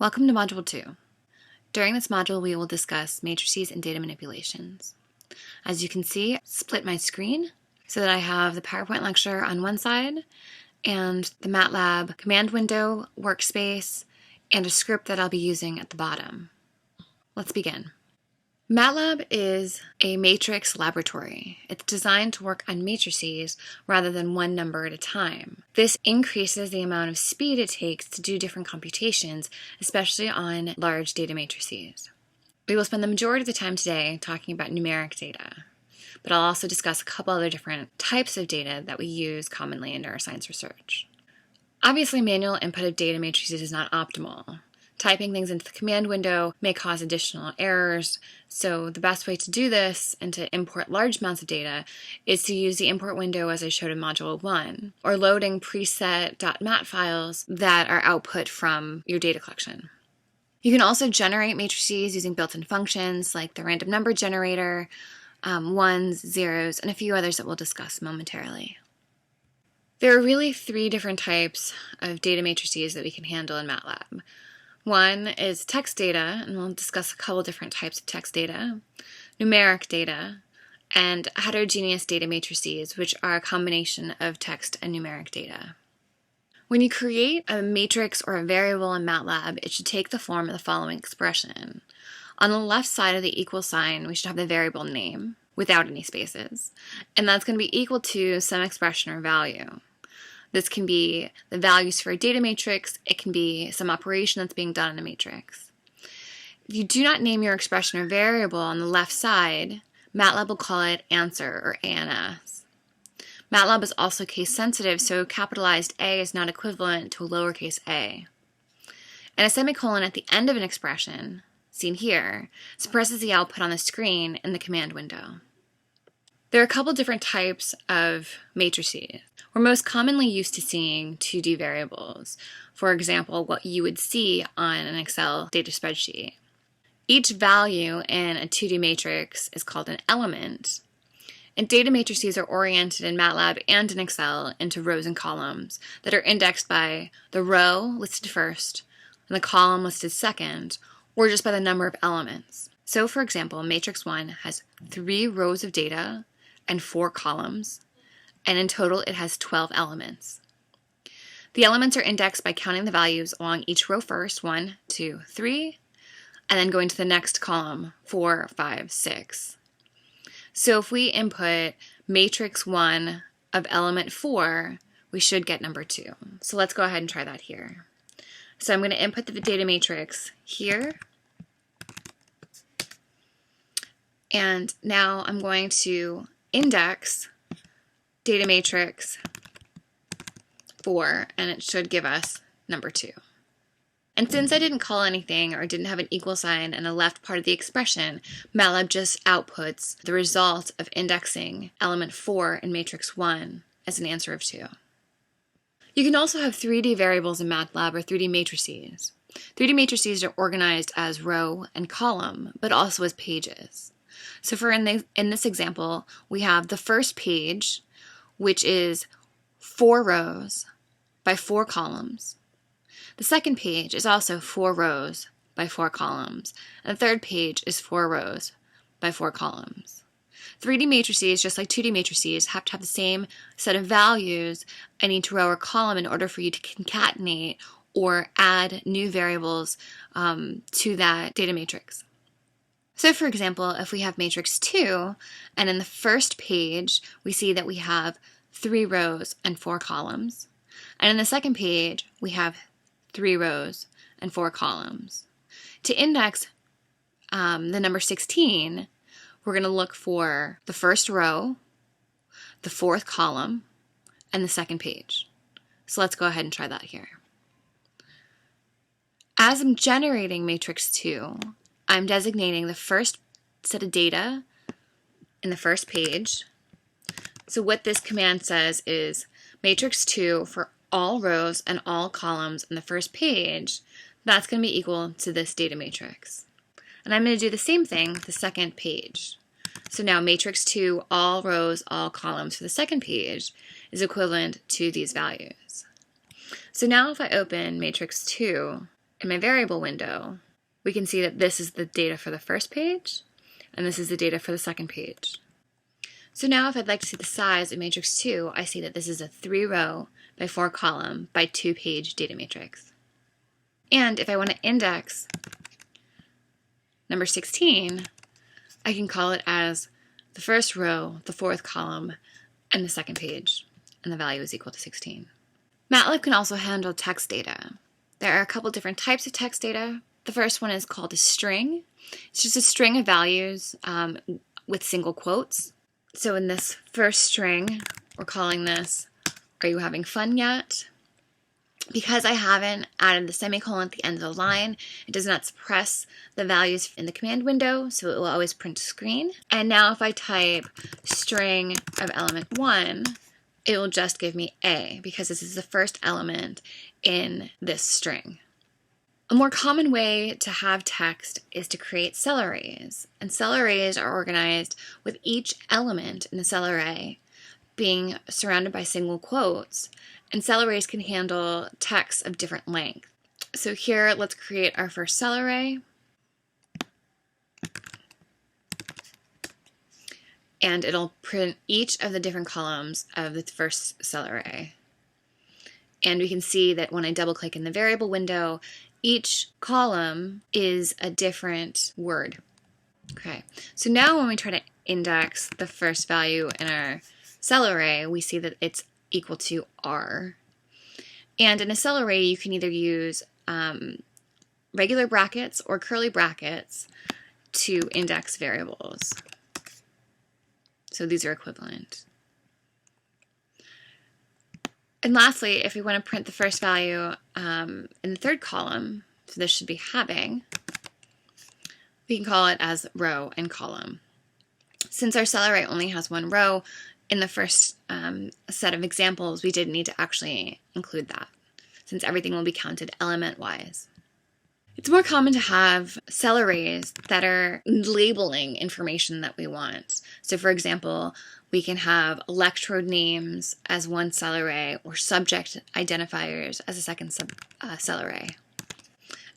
Welcome to Module 2. During this module, we will discuss matrices and data manipulations. As you can see, I split my screen so that I have the PowerPoint lecture on one side and the MATLAB command window workspace and a script that I'll be using at the bottom. Let's begin. MATLAB is a matrix laboratory. It's designed to work on matrices rather than one number at a time. This increases the amount of speed it takes to do different computations, especially on large data matrices. We will spend the majority of the time today talking about numeric data, but I'll also discuss a couple other different types of data that we use commonly in neuroscience research. Obviously, manual input of data matrices is not optimal. Typing things into the command window may cause additional errors, so the best way to do this and to import large amounts of data is to use the import window as I showed in Module 1, or loading preset.mat files that are output from your data collection. You can also generate matrices using built-in functions like the random number generator, ones, zeros, and a few others that we'll discuss momentarily. There are really three different types of data matrices that we can handle in MATLAB. One is text data, and we'll discuss a couple different types of text data, numeric data, and heterogeneous data matrices, which are a combination of text and numeric data. When you create a matrix or a variable in MATLAB, it should take the form of the following expression. On the left side of the equal sign, we should have the variable name, without any spaces, and that's going to be equal to some expression or value. This can be the values for a data matrix. It can be some operation that's being done in a matrix. If you do not name your expression or variable on the left side, MATLAB will call it answer or ANS. MATLAB is also case sensitive, so capitalized A is not equivalent to a lowercase a. And a semicolon at the end of an expression, seen here, suppresses the output on the screen in the command window. There are a couple different types of matrices. We're most commonly used to seeing 2D variables, for example, what you would see on an Excel data spreadsheet. Each value in a 2D matrix is called an element, and data matrices are oriented in MATLAB and in Excel into rows and columns that are indexed by the row listed first and the column listed second, or just by the number of elements. So, for example, matrix 1 has 3 rows of data and 4 columns, and in total it has 12 elements. The elements are indexed by counting the values along each row first, 1, 2, 3, and then going to the next column, 4, 5, 6. So if we input matrix 1 of element 4, we should get number 2. So let's go ahead and try that here. So I'm going to input the data matrix here, and now I'm going to index data matrix 4, and it should give us number 2. And since I didn't call anything or didn't have an equal sign in the left part of the expression, MATLAB just outputs the result of indexing element 4 in matrix 1 as an answer of 2. You can also have 3D variables in MATLAB or 3D matrices. 3D matrices are organized as row and column, but also as pages. So in this example, we have the first page, which is 4 rows by 4 columns. The second page is also 4 rows by 4 columns. And the third page is 4 rows by 4 columns. 3D matrices, just like 2D matrices, have to have the same set of values in each row or column in order for you to concatenate or add new variables to that data matrix. So for example, if we have matrix 2, and in the first page, we see that we have 3 rows and 4 columns. And in the second page, we have 3 rows and 4 columns. To index the number 16, we're going to look for the first row, the 4th column, and the second page. So let's go ahead and try that here. As I'm generating matrix 2, I'm designating the first set of data in the first page. So what this command says is matrix 2 for all rows and all columns in the first page, that's going to be equal to this data matrix. And I'm going to do the same thing with the second page. So now matrix 2, all rows, all columns for the second page is equivalent to these values. So now if I open matrix 2, in my variable window, we can see that this is the data for the first page, and this is the data for the second page. So now if I'd like to see the size of matrix 2, I see that this is a 3-row by 4-column by 2-page data matrix. And if I want to index number 16, I can call it as the first row, the 4th column, and the second page, and the value is equal to 16. MATLAB can also handle text data. There are a couple different types of text data. The first one is called a string. It's just a string of values with single quotes. So in this first string, we're calling this, "Are you having fun yet?" Because I haven't added the semicolon at the end of the line, it does not suppress the values in the command window, so it will always print to screen. And now if I type string of element 1, it will just give me A, because this is the first element in this string. A more common way to have text is to create cell arrays, and cell arrays are organized with each element in the cell array being surrounded by single quotes, and cell arrays can handle text of different length. So here, let's create our first cell array, and it'll print each of the different columns of the first cell array. And we can see that when I double click in the variable window, each column is a different word. Okay, so now when we try to index the first value in our cell array, we see that it's equal to R. And in a cell array, you can either use regular brackets or curly brackets to index variables. So these are equivalent. And lastly, if we want to print the first value in the third column, so this should be having, we can call it as row and column. Since our cell array only has one row, in the first set of examples, we didn't need to actually include that, since everything will be counted element-wise. It's more common to have cell arrays that are labeling information that we want. So for example, we can have electrode names as one cell array or subject identifiers as a second cell array.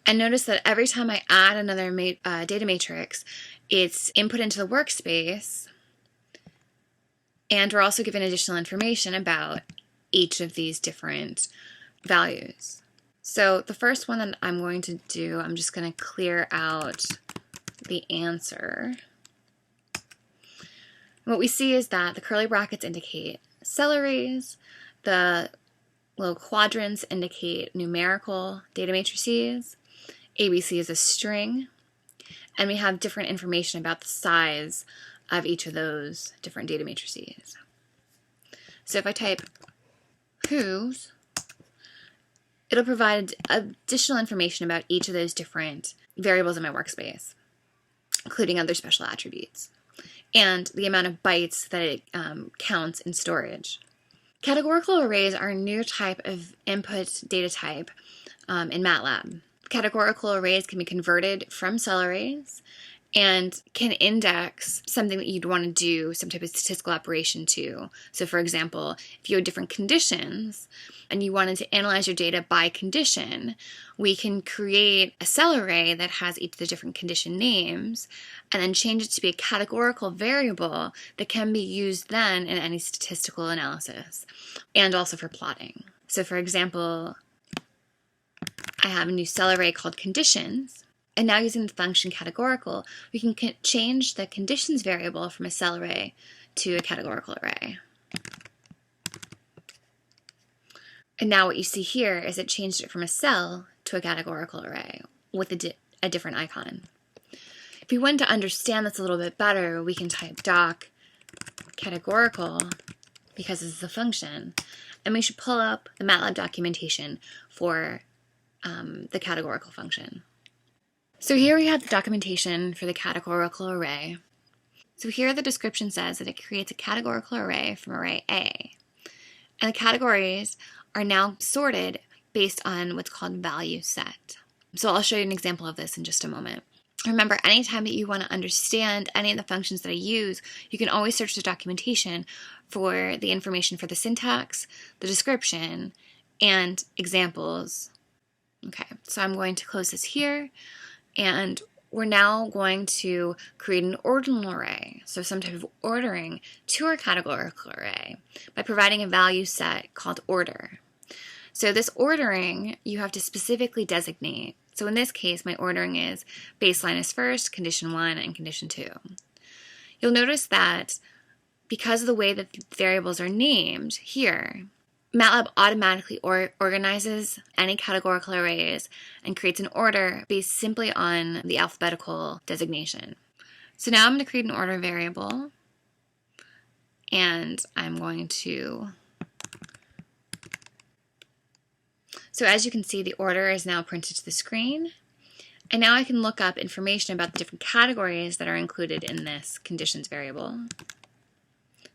And notice that every time I add another data matrix, it's input into the workspace, and we're also given additional information about each of these different values. So the first one that I'm going to do, I'm just going to clear out the answer. What we see is that the curly brackets indicate cell arrays, the little quadrants indicate numerical data matrices, ABC is a string, and we have different information about the size of each of those different data matrices. So if I type whose, it'll provide additional information about each of those different variables in my workspace, including other special attributes, and the amount of bytes that it counts in storage. Categorical arrays are a new type of input data type in MATLAB. Categorical arrays can be converted from cell arrays and can index something that you'd want to do some type of statistical operation to. So for example, if you had different conditions and you wanted to analyze your data by condition, we can create a cell array that has each of the different condition names and then change it to be a categorical variable that can be used then in any statistical analysis and also for plotting. So for example, I have a new cell array called conditions. And now using the function categorical, we can change the conditions variable from a cell array to a categorical array. And now what you see here is it changed it from a cell to a categorical array with a different icon. If we want to understand this a little bit better, we can type doc categorical, because this is a function, and we should pull up the MATLAB documentation for the categorical function. So here we have the documentation for the categorical array. So here the description says that it creates a categorical array from array A. And the categories are now sorted based on what's called value set. So I'll show you an example of this in just a moment. Remember, anytime that you want to understand any of the functions that I use, you can always search the documentation for the information for the syntax, the description, and examples Okay, so I'm going to close this here, and we're now going to create an ordinal array, so some type of ordering to our categorical array by providing a value set called order. So this ordering, you have to specifically designate. So in this case, my ordering is baseline is first, condition 1, and condition 2. You'll notice that because of the way that the variables are named here, MATLAB automatically organizes any categorical arrays and creates an order based simply on the alphabetical designation. So now I'm going to create an order variable, and I'm going to... So as you can see, the order is now printed to the screen, and now I can look up information about the different categories that are included in this conditions variable.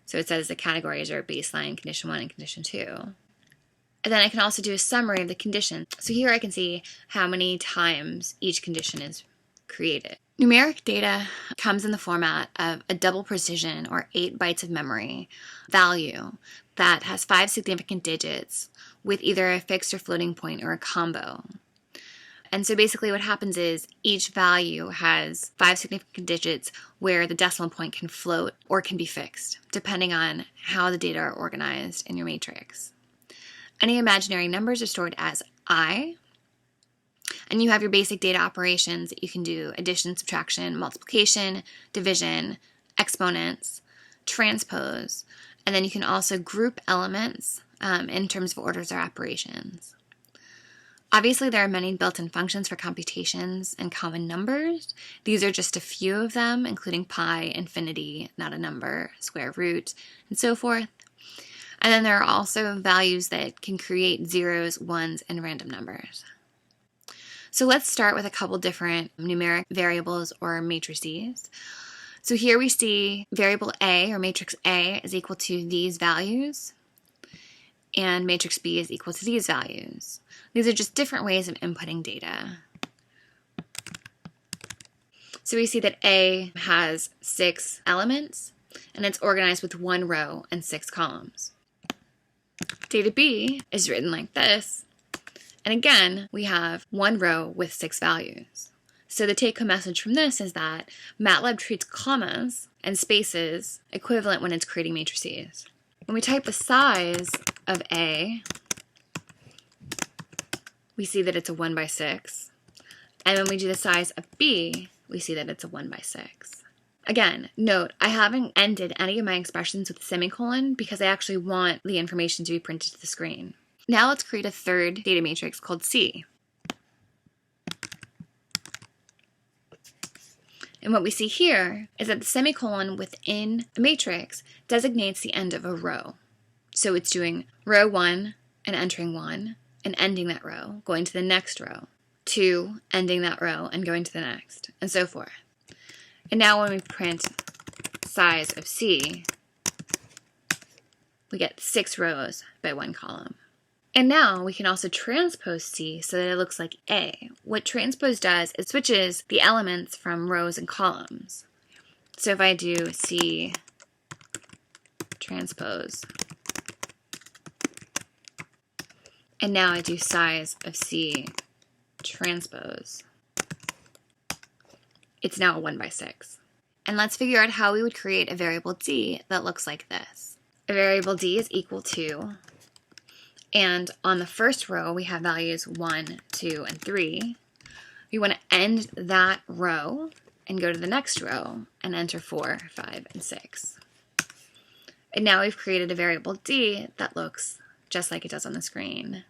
So it says the categories are baseline, condition 1, and condition 2. And then I can also do a summary of the condition. So here I can see how many times each condition is created. Numeric data comes in the format of a double precision, or 8 bytes of memory, value that has 5 significant digits with either a fixed or floating point or a combo. And so basically what happens is each value has 5 significant digits where the decimal point can float or can be fixed, depending on how the data are organized in your matrix. Any imaginary numbers are stored as I, and you have your basic data operations that you can do: addition, subtraction, multiplication, division, exponents, transpose, and then you can also group elements in terms of orders or operations. Obviously, there are many built-in functions for computations and common numbers. These are just a few of them, including pi, infinity, not a number, square root, and so forth. And then there are also values that can create zeros, ones, and random numbers. So let's start with a couple different numeric variables or matrices. So here we see variable A, or matrix A, is equal to these values, and matrix B is equal to these values. These are just different ways of inputting data. So we see that A has 6 elements, and it's organized with 1 row and 6 columns. Data B is written like this, and again, we have 1 row with 6 values. So the take-home message from this is that MATLAB treats commas and spaces equivalent when it's creating matrices. When we type the size of A, we see that it's a 1 by 6. And when we do the size of B, we see that it's a 1 by 6. Again, note, I haven't ended any of my expressions with a semicolon because I actually want the information to be printed to the screen. Now let's create a third data matrix called C. And what we see here is that the semicolon within a matrix designates the end of a row. So it's doing row 1 and entering 1 and ending that row, going to the next row, 2, ending that row and going to the next, and so forth. And now when we print size of C, we get 6 rows by 1 column. And now we can also transpose C so that it looks like A. What transpose does is switches the elements from rows and columns. So if I do C transpose, and now I do size of C transpose, it's now a 1 by 6. And let's figure out how we would create a variable D that looks like this. A variable D is equal to, and on the first row we have values 1, 2, and 3. We want to end that row and go to the next row and enter 4, 5, and 6. And now we've created a variable D that looks just like it does on the screen.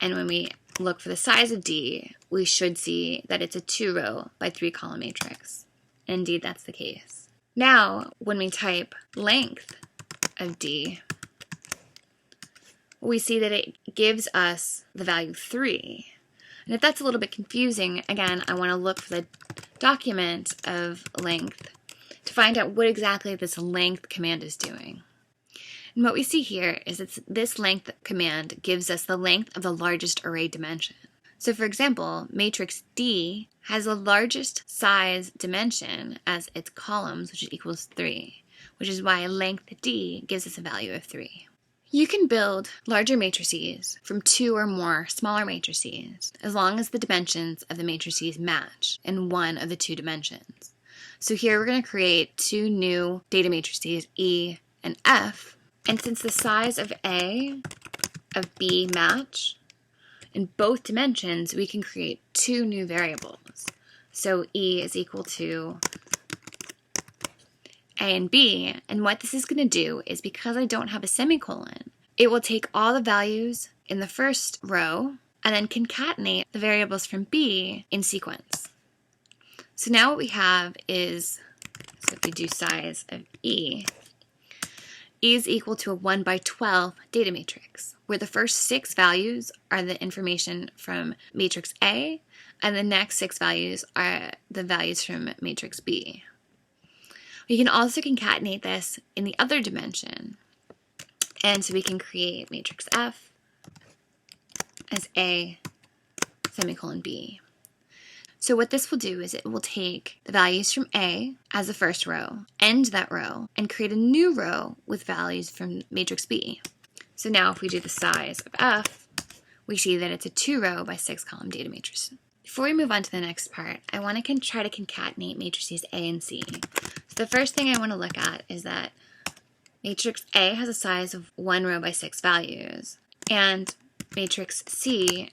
And when we look for the size of D, we should see that it's a 2-row by 3-column matrix. Indeed, that's the case. Now, when we type length of D, we see that it gives us the value 3. And if that's a little bit confusing, again, I want to look for the document of length to find out what exactly this length command is doing. And what we see here is that this length command gives us the length of the largest array dimension. So for example, matrix D has the largest size dimension as its columns, which equals 3, which is why length D gives us a value of 3. You can build larger matrices from 2 or more smaller matrices as long as the dimensions of the matrices match in one of the 2 dimensions. So here we're going to create 2 new data matrices, E and F. And since the size of A of B match in both dimensions, we can create 2 new variables. So E is equal to A and B, and what this is going to do is, because I don't have a semicolon, it will take all the values in the first row and then concatenate the variables from B in sequence. So now what we have is, so if we do size of E is equal to a 1 by 12 data matrix, where the first 6 values are the information from matrix A, and the next 6 values are the values from matrix B. We can also concatenate this in the other dimension. And so we can create matrix F as A semicolon B. So what this will do is it will take the values from A as the first row, end that row, and create a new row with values from matrix B. So now if we do the size of F, we see that it's a 2-row by 6-column data matrix. Before we move on to the next part, I want to try to concatenate matrices A and C. So the first thing I want to look at is that matrix A has a size of 1 row by 6 values, and matrix C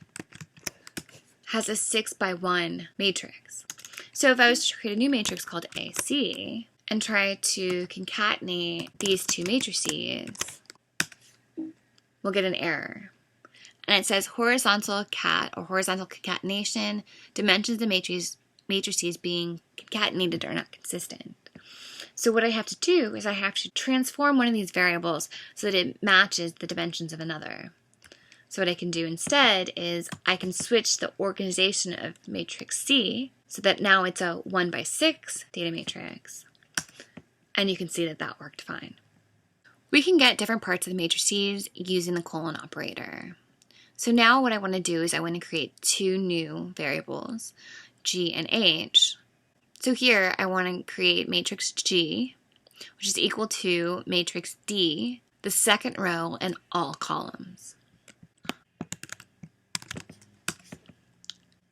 has a 6 by 1 matrix. So if I was to create a new matrix called AC and try to concatenate these 2 matrices, we'll get an error. And it says horizontal concatenation, dimensions of matrices being concatenated are not consistent. So what I have to do is I have to transform one of these variables so that it matches the dimensions of another. So what I can do instead is I can switch the organization of matrix C so that now it's a 1 by 6 data matrix. And you can see that that worked fine. We can get different parts of the matrices using the colon operator. So now what I want to do is I want to create 2 new variables, G and H. So here I want to create matrix G, which is equal to matrix D, the second row and all columns.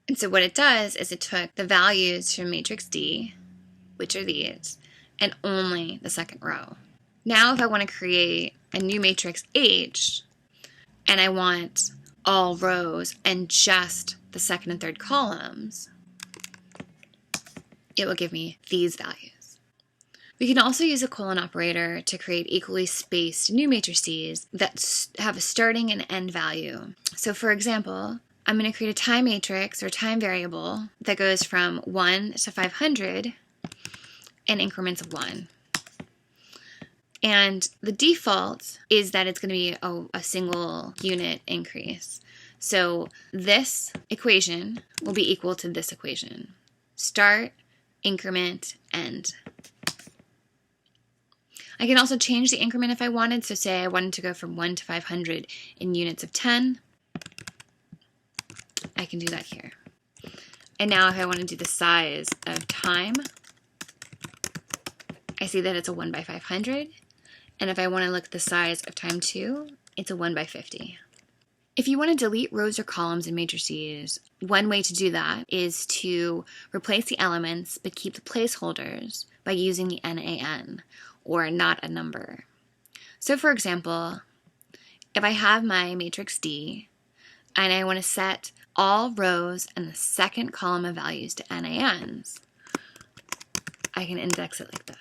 And so what it does is it took the values from matrix D, which are these, and only the second row. Now if I want to create a new matrix H, and I want all rows and just the second and third columns, it will give me these values. We can also use a colon operator to create equally spaced new matrices that have a starting and end value. So for example, I'm going to create a time matrix or time variable that goes from 1 to 500 in increments of 1. And the default is that it's going to be a single unit increase. So this equation will be equal to this equation. Start, increment, end. I can also change the increment if I wanted. So say I wanted to go from 1 to 500 in units of 10. I can do that here. And now if I want to do the size of time, I see that it's a 1 by 500. And if I want to look at the size of time 2, it's a 1 by 50. If you want to delete rows or columns in matrices, one way to do that is to replace the elements but keep the placeholders by using the NaN, or not a number. So for example, if I have my matrix D and I want to set all rows and the second column of values to NaNs, I can index it like this.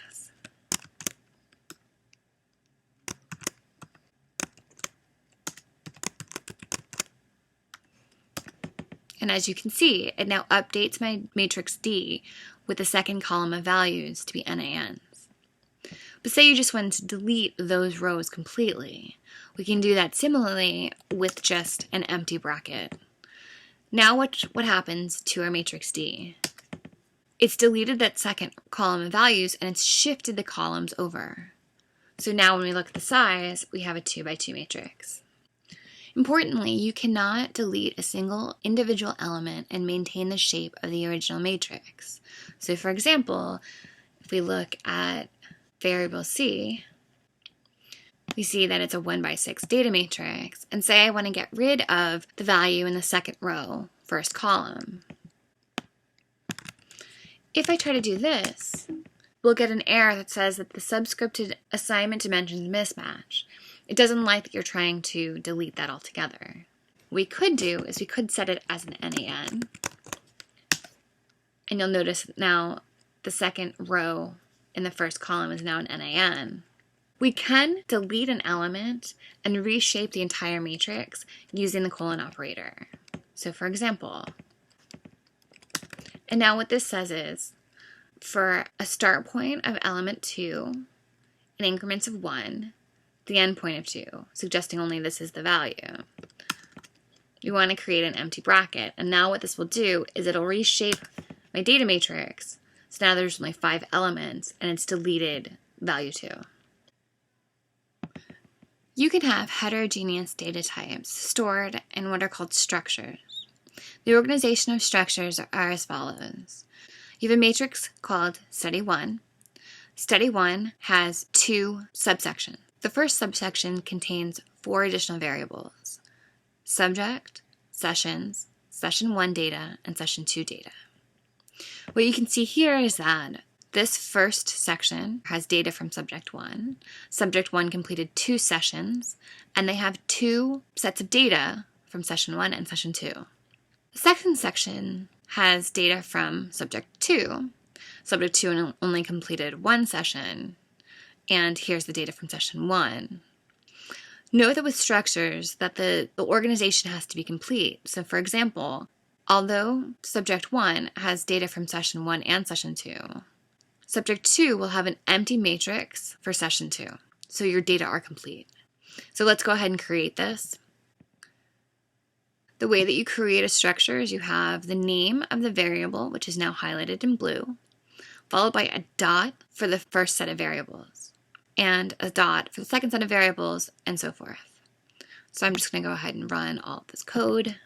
And as you can see, it now updates my matrix D with the second column of values to be NaNs. But say you just wanted to delete those rows completely. We can do that similarly with just an empty bracket. Now what happens to our matrix D? It's deleted that second column of values and it's shifted the columns over. So now when we look at the size, we have a 2 by 2 matrix. Importantly, you cannot delete a single individual element and maintain the shape of the original matrix. So for example, if we look at variable C, we see that it's a 1 by 6 data matrix, and say I want to get rid of the value in the second row, first column. If I try to do this, we'll get an error that says that the subscripted assignment dimensions mismatch. It doesn't like that you're trying to delete that altogether. What we could do is we could set it as an NaN, and you'll notice now the second row in the first column is now an NaN. We can delete an element and reshape the entire matrix using the colon operator. So for example, and now what this says is, for a start point of element 2 in increments of 1, the end point of 2, suggesting only this is the value, we want to create an empty bracket. And now what this will do is it'll reshape my data matrix. So now there's only 5 elements, and it's deleted value 2. You can have heterogeneous data types stored in what are called structures. The organization of structures are as follows. You have a matrix called Study 1. Study 1 has 2 subsections. The first subsection contains 4 additional variables: subject, sessions, session 1 data, and session 2 data. What you can see here is that this first section has data from Subject 1. Subject 1 completed 2 sessions, and they have 2 sets of data from Session 1 and Session 2. The second section has data from Subject 2. Subject 2 only completed 1 session, and here's the data from Session 1. Note that with structures that the organization has to be complete. So for example, although Subject 1 has data from Session 1 and Session 2, Subject 2 will have an empty matrix for Session 2, so your data are complete. So let's go ahead and create this. The way that you create a structure is you have the name of the variable, which is now highlighted in blue, followed by a dot for the first set of variables, and a dot for the second set of variables, and so forth. So I'm just going to go ahead and run all of this code.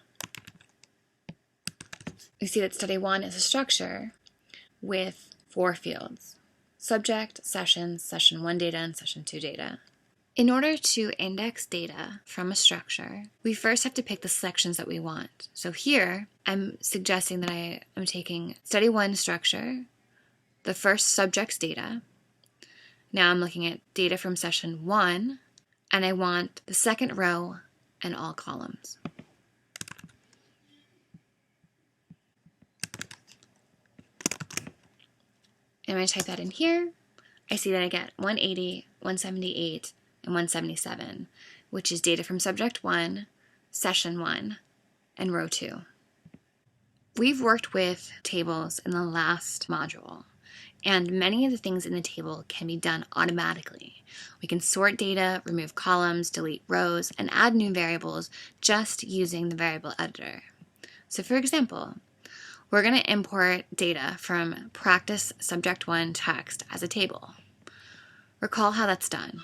We see that Study 1 is a structure with 4 fields: subject, sessions, Session 1 data, and Session 2 data. In order to index data from a structure, we first have to pick the sections that we want. So here, I'm suggesting that I am taking Study 1 structure, the first subject's data. Now I'm looking at data from Session 1, and I want the second row and all columns. And when I type that in here, I see that I get 180, 178, and 177, which is data from Subject 1, Session 1, and Row 2. We've worked with tables in the last module, and many of the things in the table can be done automatically. We can sort data, remove columns, delete rows, and add new variables just using the variable editor. So for example, we're going to import data from practice subject 1 text as a table. Recall how that's done.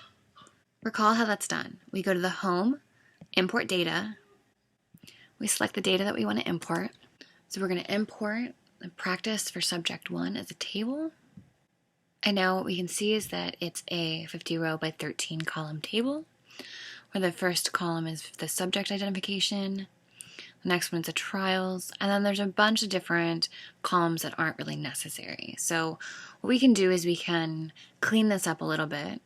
We go to the home, import data. We select the data that we want to import. So we're going to import the practice for subject 1 as a table. And now what we can see is that it's a 50 row by 13 column table, where the first column is the subject identification. The next one is the trials, and then there's a bunch of different columns that aren't really necessary. So what we can do is we can clean this up a little bit.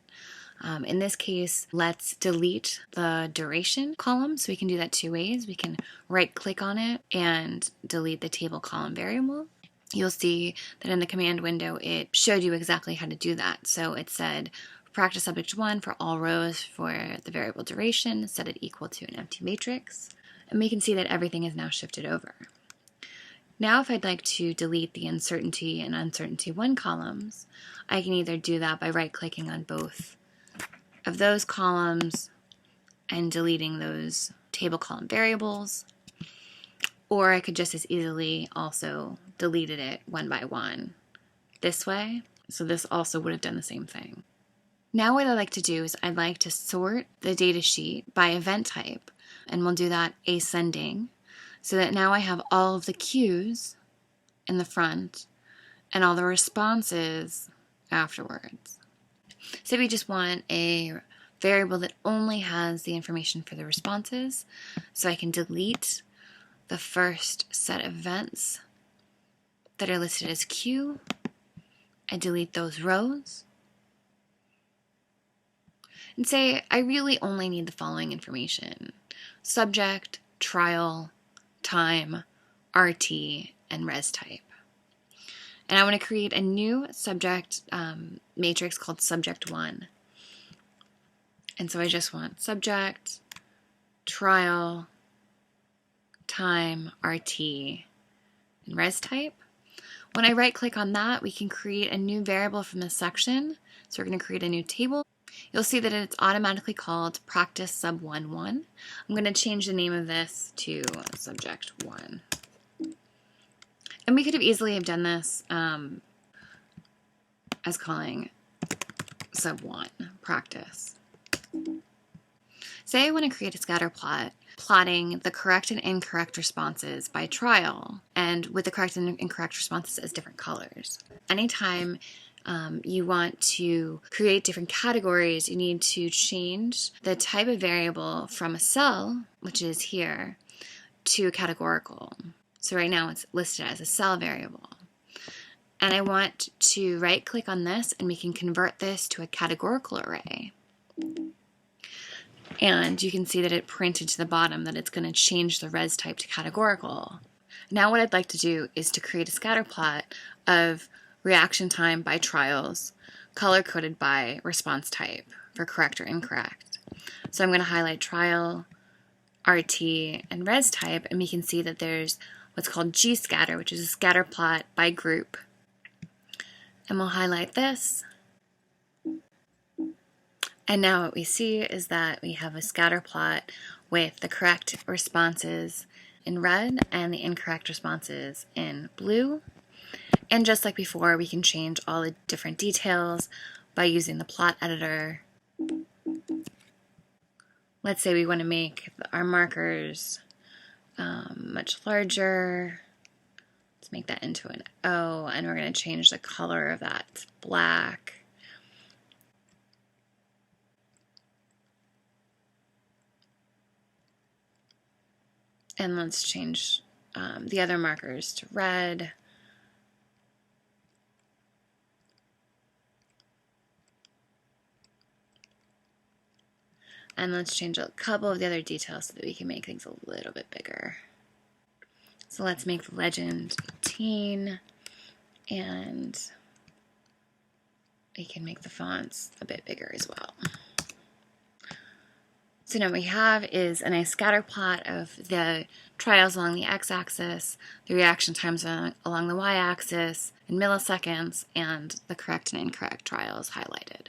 In this case, let's delete the duration column. So we can do that 2 ways. We can right-click on it and delete the table column variable. You'll see that in the command window, it showed you exactly how to do that. So it said, practice subject 1 for all rows for the variable duration, set it equal to an empty matrix. And we can see that everything is now shifted over. Now if I'd like to delete the uncertainty and uncertainty 1 columns, I can either do that by right-clicking on both of those columns and deleting those table column variables, or I could just as easily also deleted it 1 by 1 this way. So this also would have done the same thing. Now what I like to do is I'd like to sort the data sheet by event type, and we'll do that ascending, so that now I have all of the cues in the front and all the responses afterwards. Say we just want a variable that only has the information for the responses. So I can delete the first set of events that are listed as Q. I delete those rows and say I really only need the following information: subject, trial, time, RT, and res type. And I want to create a new subject matrix called subject1. And so I just want subject, trial, time, RT, and res type. When I right click on that, we can create a new variable from this section. So we're going to create a new table. You'll see that it's automatically called practice sub11. I'm going to change the name of this to subject1. And we could have easily have done this as calling sub1 practice. Say I want to create a scatter plot plotting the correct and incorrect responses by trial, and with the correct and incorrect responses as different colors. Anytime you want to create different categories, you need to change the type of variable from a cell, which is here, to a categorical. So right now it's listed as a cell variable. And I want to right click on this and we can convert this to a categorical array. And you can see that it printed to the bottom that it's going to change the res type to categorical. Now what I'd like to do is to create a scatter plot of reaction time by trials, color-coded by response type for correct or incorrect. So I'm going to highlight trial, RT, and res type, and we can see that there's what's called G-scatter, which is a scatter plot by group. And we'll highlight this. And now what we see is that we have a scatter plot with the correct responses in red and the incorrect responses in blue. And just like before, we can change all the different details by using the plot editor. Let's say we want to make our markers much larger. Let's make that into an O, and we're going to change the color of that to black. And let's change the other markers to red. And let's change a couple of the other details so that we can make things a little bit bigger. So let's make the legend 18, and we can make the fonts a bit bigger as well. So now what we have is a nice scatter plot of the trials along the x-axis, the reaction times along the y-axis in milliseconds, and the correct and incorrect trials highlighted.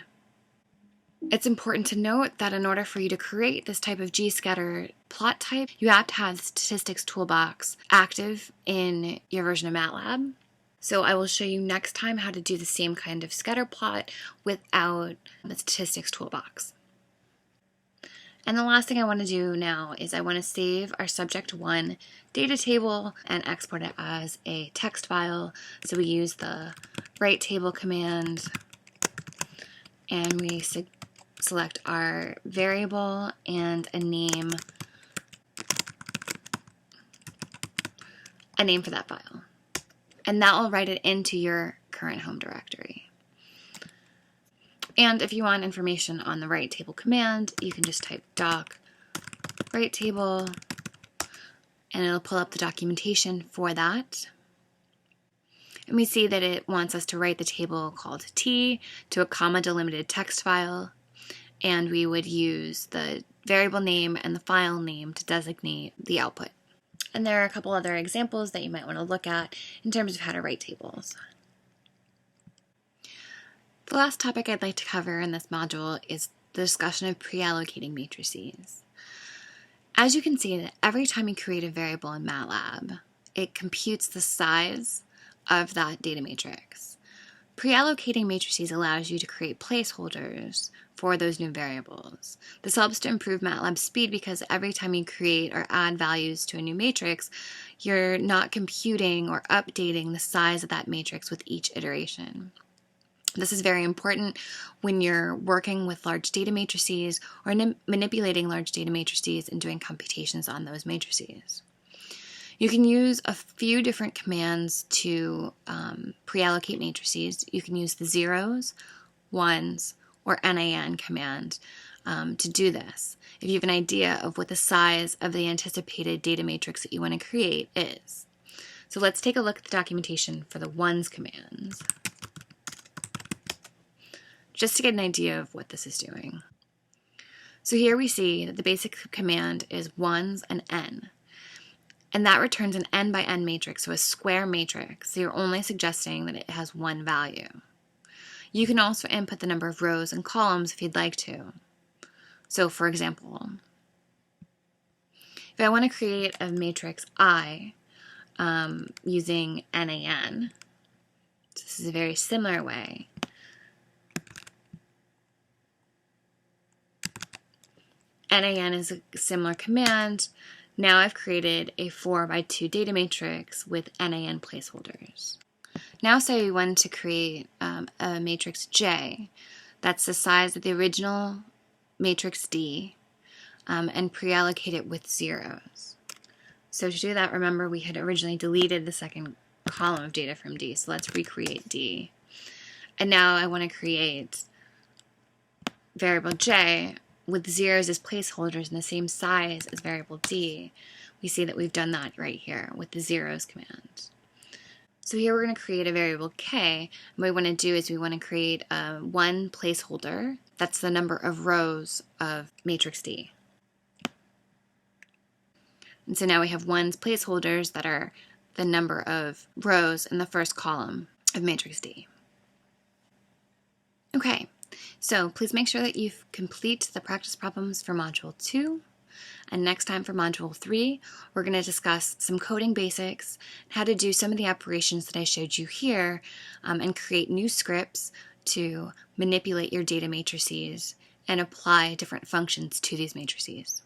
It's important to note that in order for you to create this type of G-scatter plot type, you have to have the statistics toolbox active in your version of MATLAB. So I will show you next time how to do the same kind of scatter plot without the statistics toolbox. And the last thing I want to do now is I want to save our subject1 data table and export it as a text file. So we use the write table command, and we select our variable and a name for that file. And that will write it into your current home directory. And if you want information on the write table command, you can just type doc write table, and it'll pull up the documentation for that. And we see that it wants us to write the table called T to a comma delimited text file, and we would use the variable name and the file name to designate the output. And there are a couple other examples that you might want to look at in terms of how to write tables. The last topic I'd like to cover in this module is the discussion of pre-allocating matrices. As you can see, that every time you create a variable in MATLAB, it computes the size of that data matrix. Pre-allocating matrices allows you to create placeholders for those new variables. This helps to improve MATLAB's speed because every time you create or add values to a new matrix, you're not computing or updating the size of that matrix with each iteration. This is very important when you're working with large data matrices or manipulating large data matrices and doing computations on those matrices. You can use a few different commands to pre-allocate matrices. You can use the zeros, ones, or NaN command to do this, if you have an idea of what the size of the anticipated data matrix that you want to create is. So let's take a look at the documentation for the ones commands, just to get an idea of what this is doing. So here we see that the basic command is ones and n, and that returns an n by n matrix, so a square matrix, so you're only suggesting that it has one value. You can also input the number of rows and columns if you'd like to. So for example, if I want to create a matrix I using NaN, so this is a very similar way. NaN is a similar command. Now I've created a 4x2 data matrix with NaN placeholders. Now say we want to create a matrix J that's the size of the original matrix D and pre-allocate it with zeros. So to do that, remember we had originally deleted the second column of data from D, so let's recreate D. And now I want to create variable J with zeros as placeholders and the same size as variable D. We see that we've done that right here with the zeros command. So here we're going to create a variable K, and what we want to do is we want to create one placeholder, that's the number of rows of matrix D. And so now we have ones placeholders that are the number of rows in the first column of matrix D. Okay, so please make sure that you complete the practice problems for Module 2. And next time for Module 3, we're going to discuss some coding basics, how to do some of the operations that I showed you here, and create new scripts to manipulate your data matrices and apply different functions to these matrices.